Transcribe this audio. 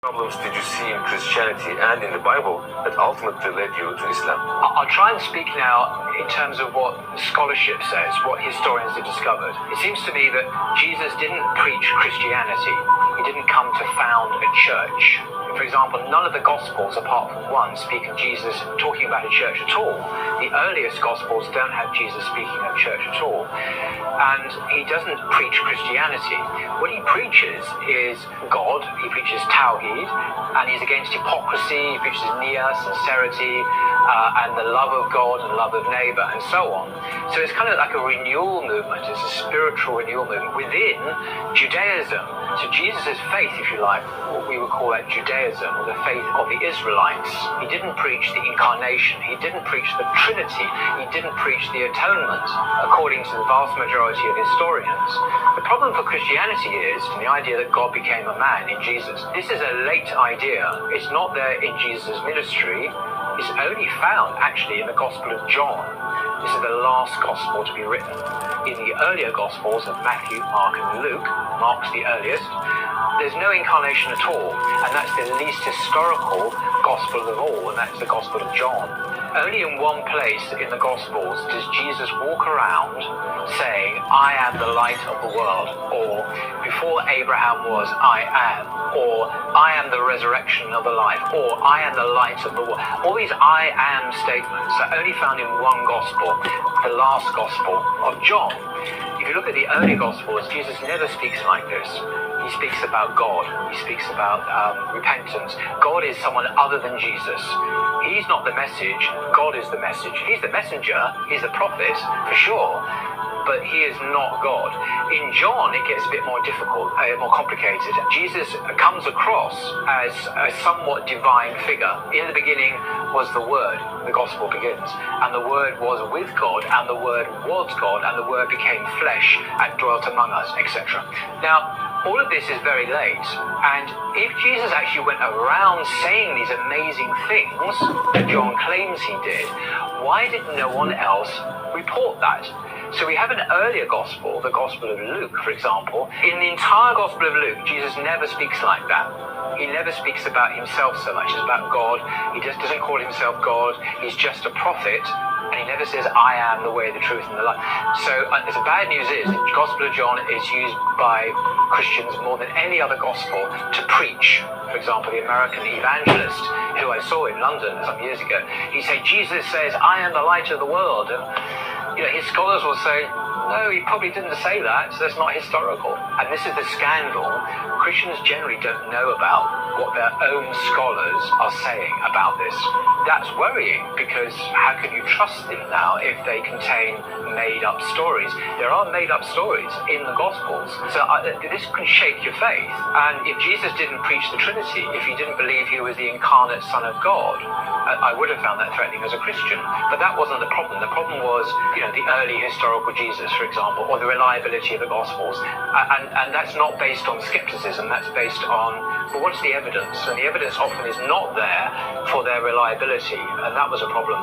Problems did you see in Christianity and in the Bible that ultimately led you to Islam? I'll try and speak now in terms of what scholarship says, what historians have discovered. It seems to me that Jesus didn't preach Christianity. He didn't come to found a church. For example, none of the Gospels, apart from one, speak of Jesus talking about a church at all. The earliest Gospels don't have Jesus speaking of church at all. And he doesn't preach Christianity. What he preaches is God. He preaches Tawhid, and he's against hypocrisy. He preaches Nia, sincerity, and the love of God and love of neighbor, and so on. So it's kind of like a renewal movement. It's a spiritual renewal movement within Judaism. So Jesus' faith, if you like, what we would call that Judaism, or the faith of the Israelites. He didn't preach the incarnation. He didn't preach the Trinity. He didn't preach the atonement, according to the vast majority of historians. The problem for Christianity is the idea that God became a man in Jesus. This is a late idea. It's not there in Jesus' ministry. It's only found, actually, in the Gospel of John. This is the last Gospel to be written. In the earlier Gospels of Matthew, Mark, and Luke, Mark's the earliest, there's no incarnation at all, and that's the least historical Gospel of all, and that's the Gospel of John. Only in one place in the Gospels does Jesus walk around saying, I am the light of the world, or before Abraham was, I am, or I am the resurrection of the life, or I am the light of the world. All these I am statements are only found in one Gospel, the last Gospel of John. If you look at the early Gospels, Jesus never speaks like this. He speaks about God. He speaks about repentance. God is someone other than Jesus. He's not the message. God is the message. He's the messenger. He's the prophet, for sure. But he is not God. In John, it gets a bit more difficult, more complicated. Jesus comes across as a somewhat divine figure. In the beginning was the Word, the Gospel begins, and the Word was with God, and the Word was God, and the Word became flesh and dwelt among us, etc. Now, all of this is very late, and if Jesus actually went around saying these amazing things that John claims he did, why did no one else report that? So we have an earlier Gospel, the Gospel of Luke, for example. In the entire Gospel of Luke, Jesus never speaks like that. He never speaks about himself so much as about God. He just doesn't call himself God. He's just a prophet. And he never says, I am the way, the truth, and the life. So the bad news is the Gospel of John is used by Christians more than any other Gospel to preach. For example, the American evangelist, who I saw in London some years ago, he said, Jesus says, I am the light of the world. And his scholars will say, no, he probably didn't say that, so that's not historical. And this is the scandal. Christians generally don't know about what their own scholars are saying about this. That's worrying, because how can you trust them now if they contain made-up stories? There are made-up stories in the Gospels. So this can shake your faith. And if Jesus didn't preach the Trinity, if he didn't believe he was the incarnate Son of God, I would have found that threatening as a Christian. But that wasn't the problem. The problem was, the early historical Jesus, for example, or the reliability of the Gospels. And that's not based on skepticism. That's based on, well, what's the evidence? And the evidence often is not there for their reliability. And that was a problem.